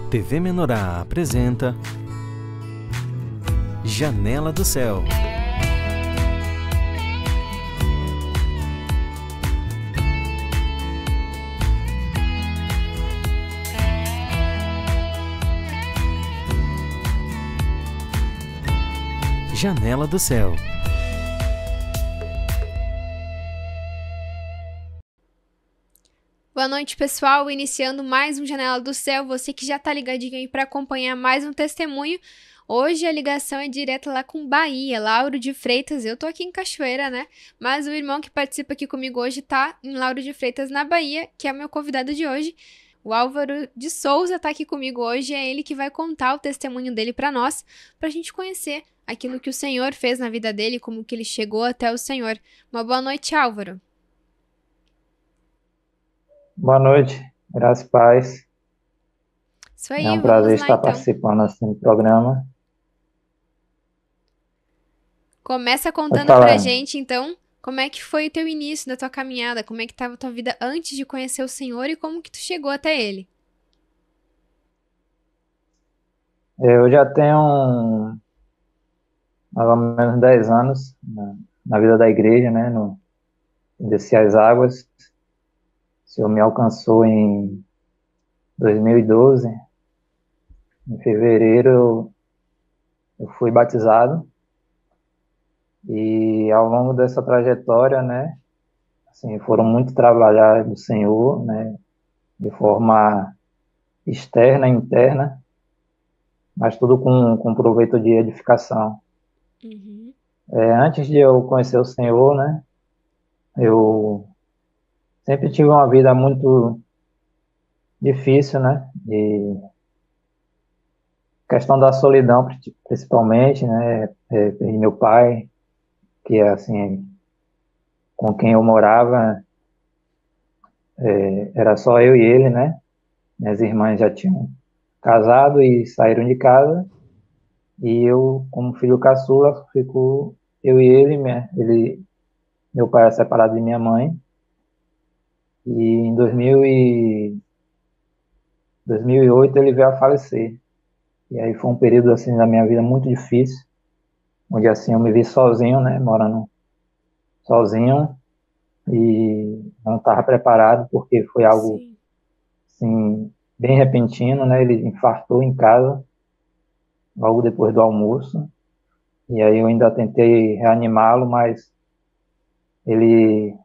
TV Menorá apresenta Janela do Céu. Janela do Céu. Boa noite, pessoal. Iniciando mais um Janela do Céu. Você que já tá ligadinho aí para acompanhar mais um testemunho. Hoje a ligação é direta lá com Bahia, Lauro de Freitas. Eu tô aqui em Cachoeira, né? Mas o irmão que participa aqui comigo hoje tá em Lauro de Freitas, na Bahia, que é o meu convidado de hoje. O Álvaro de Souza tá aqui comigo hoje. É ele que vai contar o testemunho dele para nós, pra gente conhecer aquilo que o Senhor fez na vida dele, como que ele chegou até o Senhor. Uma boa noite, Álvaro. Boa noite, graças e paz. Isso É aí, um prazer vamos lá estar então. participando assim do programa. Começa Pode contando pra falar. gente, então, como é que foi o teu início da tua caminhada, como é que estava a tua vida antes de conhecer o Senhor e como que tu chegou até Ele. Eu já tenho mais ou menos 10 anos na vida da igreja, né? Desci as águas. O Senhor me alcançou em 2012. Em fevereiro eu fui batizado. E ao longo dessa trajetória, né? Assim, foram muito trabalhar do Senhor, né? De forma externa e interna, mas tudo com proveito de edificação. Uhum. Antes de eu conhecer o Senhor, né, eu sempre tive uma vida muito difícil, né, de questão da solidão, principalmente, né, perdi meu pai, que é assim, com quem eu morava, era só eu e ele, né, minhas irmãs já tinham casado e saíram de casa, e eu, como filho caçula, fico eu e ele, meu pai é separado de minha mãe, e em 2008 ele veio a falecer. E aí foi um período assim da minha vida muito difícil, onde assim eu me vi sozinho, né, morando sozinho e não estava preparado porque foi algo Sim. assim bem repentino, né? Ele infartou em casa logo depois do almoço. E aí eu ainda tentei reanimá-lo, mas ele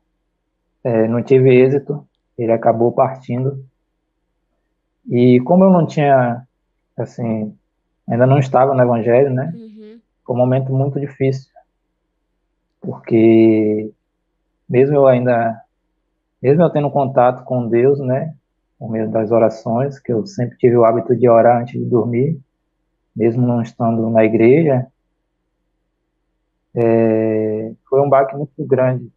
não tive êxito. Ele acabou partindo. E como eu não tinha assim, ainda não estava no evangelho, né? Uhum. Foi um momento muito difícil, porque mesmo eu ainda, mesmo eu tendo contato com Deus, né, por meio das orações, que eu sempre tive o hábito de orar antes de dormir, mesmo não estando na igreja, foi um baque muito grande,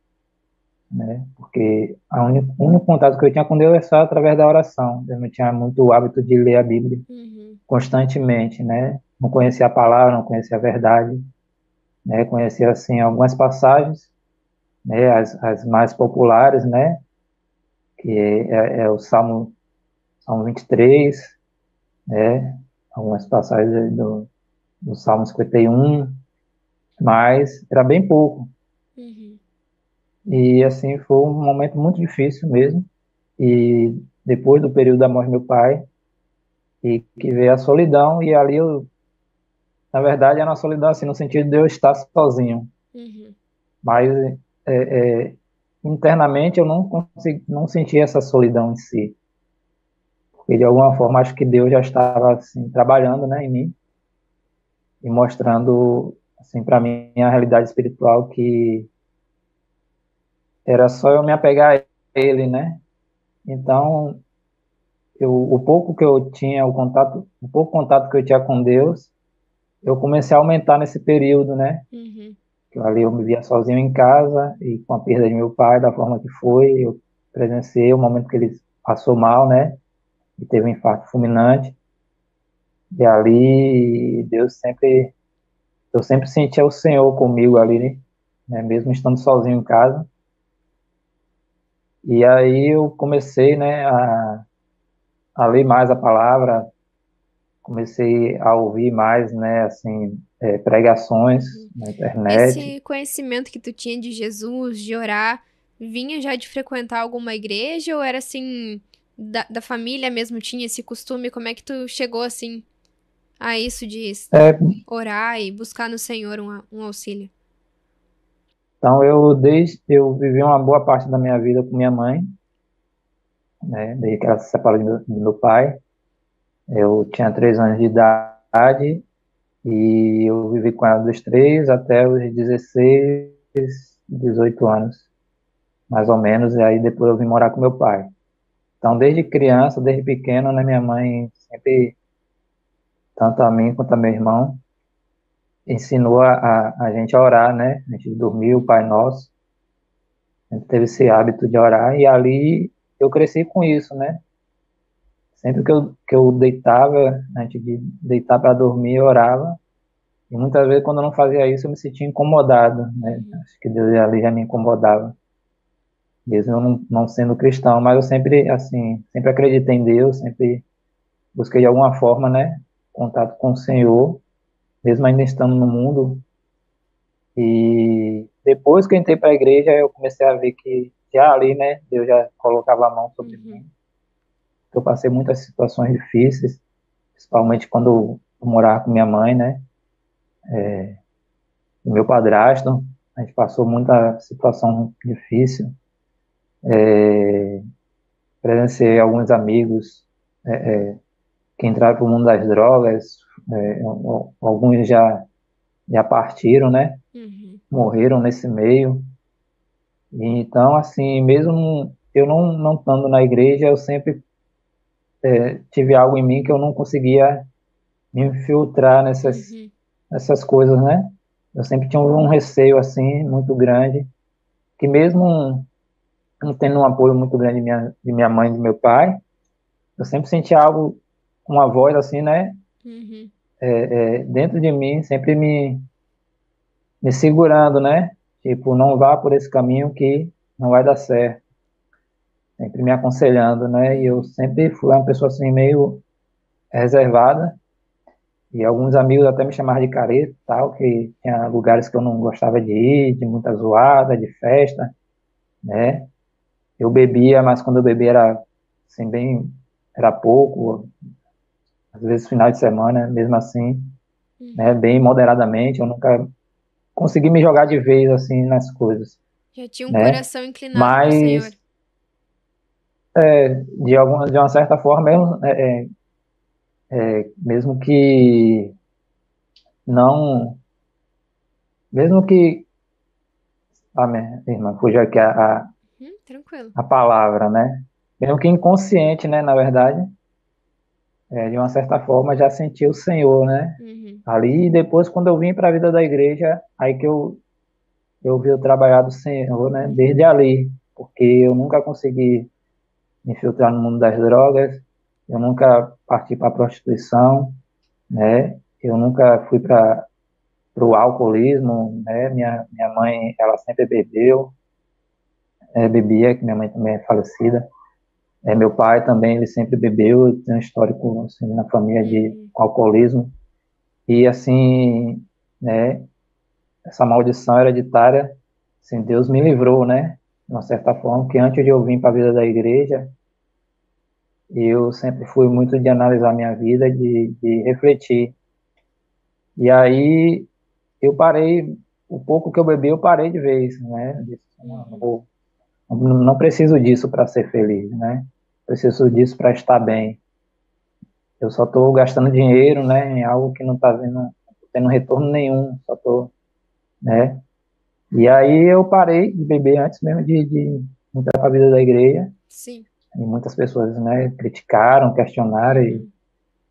né, porque o único contato que eu tinha com Deus é só através da oração. Eu não tinha muito o hábito de ler a Bíblia Uhum. constantemente, né, não conhecia a palavra, não conhecia a verdade, né, conhecia, assim, algumas passagens, né, as mais populares, né, que é o Salmo 23, né, algumas passagens do Salmo 51, mas era bem pouco. Uhum. E assim, foi um momento muito difícil mesmo. E depois do período da morte do meu pai, e que veio a solidão, e ali eu, na verdade, era uma solidão assim, no sentido de eu estar sozinho. Uhum. Mas internamente eu não senti essa solidão em si. Porque de alguma forma acho que Deus já estava assim, trabalhando, né, em mim e mostrando assim para mim a realidade espiritual, que era só eu me apegar a ele, né? Então, o pouco que eu tinha, o pouco contato que eu tinha com Deus, eu comecei a aumentar nesse período, né? Uhum. Que ali eu me via sozinho em casa e com a perda de meu pai, da forma que foi, eu presenciei o momento que ele passou mal, né? E teve um infarto fulminante. E ali eu sempre sentia o Senhor comigo ali, né? Mesmo estando sozinho em casa. E aí eu comecei, né, a ler mais a palavra, comecei a ouvir mais, né, assim, pregações Uhum. na internet. Esse conhecimento que tu tinha de Jesus, de orar, vinha já de frequentar alguma igreja ou era assim, da família mesmo tinha esse costume? Como é que tu chegou assim a isso de É, orar e buscar no Senhor um auxílio? então eu vivi uma boa parte da minha vida com minha mãe, né, desde que ela se separou do meu pai. Eu tinha 3 anos de idade e eu vivi com ela dos 3 até os 16, 18 anos, mais ou menos, e aí depois eu vim morar com meu pai. Então, desde criança, desde pequeno, né, minha mãe sempre, tanto a mim quanto a meu irmão, ensinou a gente a orar, né? A gente dormia o Pai Nosso, a gente teve esse hábito de orar, e ali eu cresci com isso, né? Sempre que eu deitava, antes de deitar para dormir, eu orava, e muitas vezes, quando eu não fazia isso, eu me sentia incomodado, né? Uhum. Acho que Deus ali já me incomodava, mesmo eu não sendo cristão, mas eu sempre, assim, sempre acreditei em Deus, sempre busquei de alguma forma, né? Contato com o Senhor, mesmo ainda estando no mundo. E depois que eu entrei para a igreja, eu comecei a ver que já ali, né, Deus já colocava a mão sobre Uhum. mim. Eu passei muitas situações difíceis, principalmente quando eu morava com minha mãe, né, e meu padrasto. A gente passou muita situação difícil. Presenciei alguns amigos que entraram para o mundo das drogas. Alguns já partiram, né, Uhum. morreram nesse meio. E então, assim, mesmo eu não estando na igreja, eu sempre tive algo em mim que eu não conseguia me infiltrar Uhum. nessas coisas, né? Eu sempre tinha um receio, assim, muito grande, que mesmo não tendo um apoio muito grande de minha mãe e de meu pai, eu sempre sentia algo, uma voz, assim, né? Uhum. Dentro de mim, sempre me segurando, né? Tipo, não vá por esse caminho que não vai dar certo. Sempre me aconselhando, né? E eu Uhum. sempre fui uma pessoa, assim, meio reservada. E alguns amigos até me chamavam de careta, e tal, que tinha lugares que eu não gostava de ir, de muita zoada, de festa, né? Eu bebia, mas quando eu bebia era assim era pouco, às vezes final de semana, mesmo assim, né? Uhum. Bem moderadamente. Eu nunca consegui me jogar de vez assim nas coisas, Já tinha um né? coração inclinado para o Senhor. Mas de uma certa forma, mesmo que não, mesmo que, minha irmã, fugiu aqui Tranquilo. a palavra, né? Mesmo que inconsciente, né, na verdade, de uma certa forma já senti o Senhor, né? Uhum. Ali, e depois, quando eu vim para a vida da igreja, aí que eu vi o trabalhar do Senhor, né? Uhum. Desde ali, porque eu nunca consegui me infiltrar no mundo das drogas, eu nunca parti para a prostituição, né? Eu nunca fui para o alcoolismo, né? Minha mãe, ela sempre bebeu, bebia, que minha mãe também é falecida. Meu pai também, ele sempre bebeu, tem um histórico assim, na família de Uhum. alcoolismo. E assim, né, essa maldição hereditária, assim, Deus me livrou, né? De uma certa forma, que antes de eu vir para a vida da igreja, eu sempre fui muito de analisar minha vida, de refletir. E aí eu parei, o pouco que eu bebi, eu parei de vez, né? Disse, Uhum. não preciso disso para ser feliz, né? Preciso disso para estar bem. Eu só estou gastando dinheiro, né, em algo que não está tendo retorno nenhum, só estou, né? E aí eu parei de beber antes mesmo de entrar para a vida da igreja. Sim. E muitas pessoas, né, criticaram, questionaram e Uhum.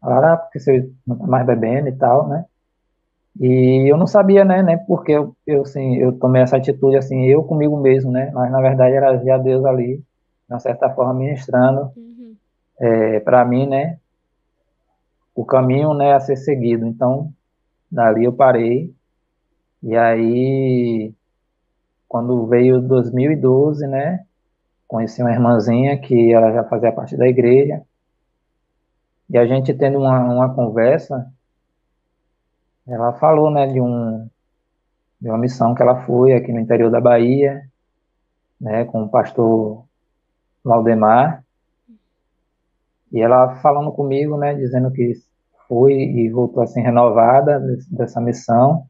falaram, porque você não está mais bebendo e tal, né? E eu não sabia, né, porque assim, eu tomei essa atitude, assim, eu comigo mesmo, né? Mas na verdade era já Deus ali, de uma certa forma, ministrando Uhum. para mim, né, o caminho, né, a ser seguido. Então, dali eu parei. E aí, quando veio 2012, né, conheci uma irmãzinha que ela já fazia parte da igreja. E a gente tendo uma conversa, ela falou, né, de uma missão que ela foi aqui no interior da Bahia, né, com o pastor Valdemar, e ela falando comigo, né, dizendo que foi e voltou assim renovada dessa missão,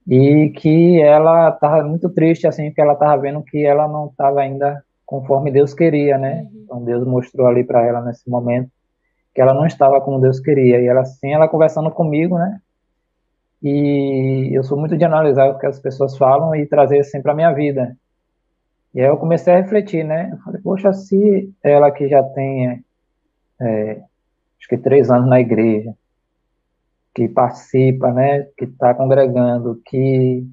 e que ela estava muito triste, assim, porque ela estava vendo que ela não estava ainda conforme Deus queria, né? Uhum. Então Deus mostrou ali para ela nesse momento que ela não estava como Deus queria. E ela assim, ela conversando comigo, né? E eu sou muito de analisar o que as pessoas falam e trazer assim para minha vida. E aí eu comecei a refletir, né? Eu falei, poxa, se ela que já tem, acho que 3 anos na igreja, que participa, né? Que está congregando, que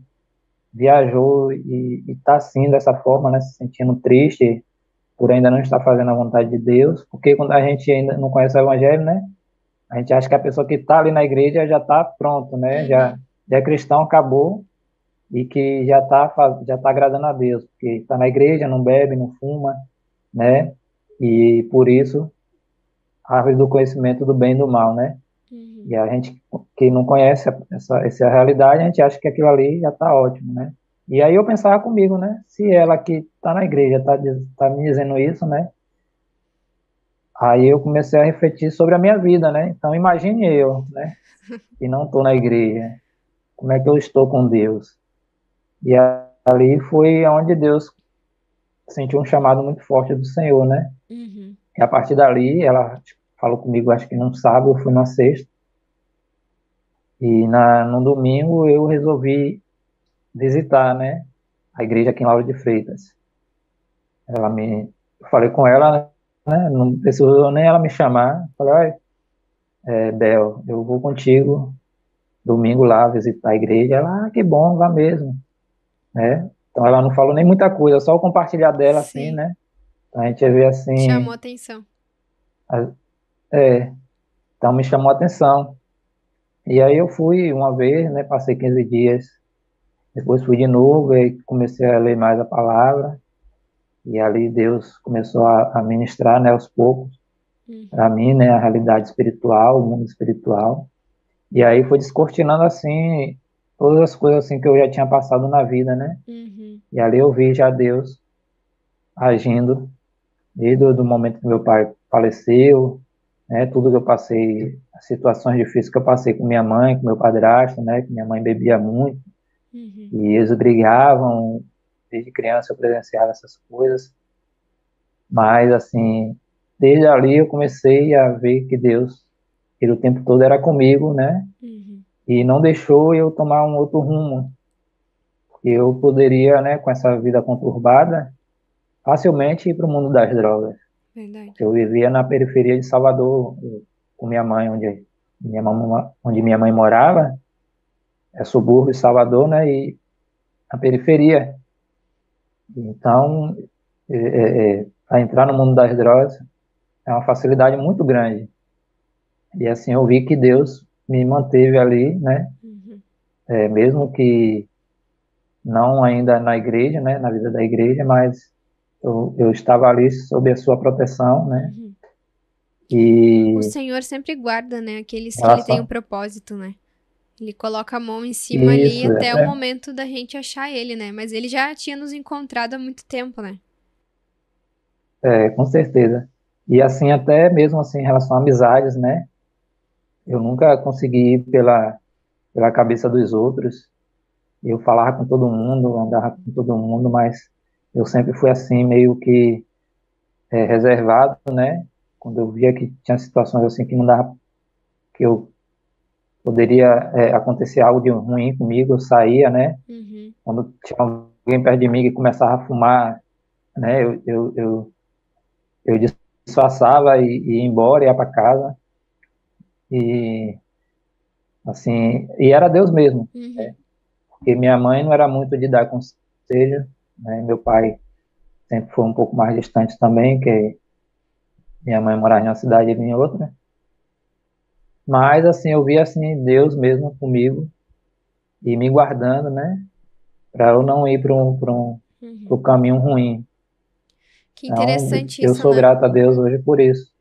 viajou e está assim dessa forma, né, se sentindo triste por ainda não estar fazendo a vontade de Deus, porque quando a gente ainda não conhece o Evangelho, né, a gente acha que a pessoa que está ali na igreja já está pronto, né, já, Uhum. já é cristão, acabou, e que já tá agradando a Deus, porque está na igreja, não bebe, não fuma, né, e por isso, a árvore do conhecimento do bem e do mal, né, Uhum. e a gente que não conhece essa realidade, a gente acha que aquilo ali já está ótimo, né? E aí eu pensava comigo, né? Se ela que está na igreja tá me dizendo isso, né? Aí eu comecei a refletir sobre a minha vida, né? Então imagine eu, né? Que não estou na igreja. Como é que eu estou com Deus? E ali foi onde Deus sentiu um chamado muito forte do Senhor, né? Uhum. E a partir dali, ela falou comigo, acho que num sábado, eu fui na sexta. E no domingo eu resolvi visitar, né, a igreja aqui em Lauro de Freitas. Eu falei com ela, né, não precisou nem ela me chamar. Falei, olha, Bel, eu vou contigo domingo lá visitar a igreja. Ela, que bom, vá mesmo, né? Então ela não falou nem muita coisa, só o compartilhar dela, assim, Sim. né? Então a gente vê Chamou assim, atenção. a- é, então me chamou a atenção. E aí eu fui uma vez, né, passei 15 dias, depois fui de novo, e aí comecei a ler mais a palavra. E ali Deus começou a ministrar, né, aos poucos, para Uhum. mim, né, a realidade espiritual, o mundo espiritual. E aí foi descortinando assim todas as coisas assim que eu já tinha passado na vida, né? Uhum. E ali eu vi já Deus agindo desde o do momento que meu pai faleceu, né? Tudo que eu passei, as situações difíceis que eu passei com minha mãe, com meu padrasto, né? Que minha mãe bebia muito Uhum. e eles brigavam. Desde criança eu presenciava essas coisas. Mas, assim, desde ali eu comecei a ver que Deus, ele o tempo todo era comigo, né? Uhum. E não deixou eu tomar um outro rumo. Eu poderia, né, com essa vida conturbada, facilmente ir para o mundo das drogas. Verdade. Eu vivia na periferia de Salvador, com minha mãe, onde minha mãe morava, é subúrbio de Salvador, né? E a periferia. Então, para entrar no mundo das drogas é uma facilidade muito grande. E assim eu vi que Deus me manteve ali, né? Uhum. Mesmo que não ainda na igreja, né? Na vida da igreja, mas eu estava ali sob a sua proteção, né? Uhum. O E Senhor sempre guarda, né, aqueles em que ele tem um relação propósito, né? Ele coloca a mão em cima ali isso, até o momento da gente achar ele, né? Mas ele já tinha nos encontrado há muito tempo, né? com certeza. E assim até mesmo assim em relação a amizades, né? Eu nunca consegui ir pela cabeça dos outros. Eu falava com todo mundo, andava com todo mundo, mas eu sempre fui assim meio que reservado, né? Quando eu via que tinha situações assim que não dava, que eu poderia acontecer algo de ruim comigo, eu saía, né? Uhum. Quando tinha alguém perto de mim que começava a fumar, né? Eu disfarçava e ia embora, ia para casa e assim, e era Deus mesmo, Uhum. né? Porque minha mãe não era muito de dar conselho, né? Meu pai sempre foi um pouco mais distante também, que minha mãe morava em uma cidade e ele em outra. Mas assim, eu vi assim Deus mesmo comigo e me guardando, né? Para eu não ir Uhum. pro caminho ruim. Que Então, interessante eu isso, sou né? grato a Deus hoje por isso.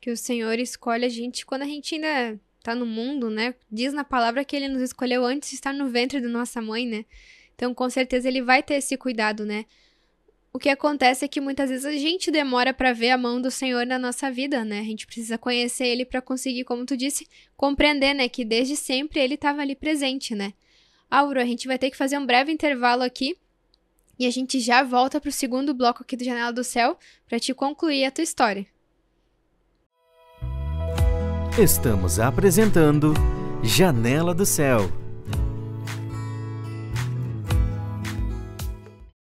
que o Senhor escolhe a gente quando a gente ainda tá no mundo, né? Diz na palavra que ele nos escolheu antes de estar no ventre da nossa mãe, né? Então, com certeza, ele vai ter esse cuidado, né? O que acontece é que muitas vezes a gente demora para ver a mão do Senhor na nossa vida, né? A gente precisa conhecer ele para conseguir, como tu disse, compreender, né? Que desde sempre ele estava ali presente, né? Auro, a gente vai ter que fazer um breve intervalo aqui e a gente já volta para o segundo bloco aqui do Janela do Céu para te concluir a tua história. Estamos apresentando Janela do Céu.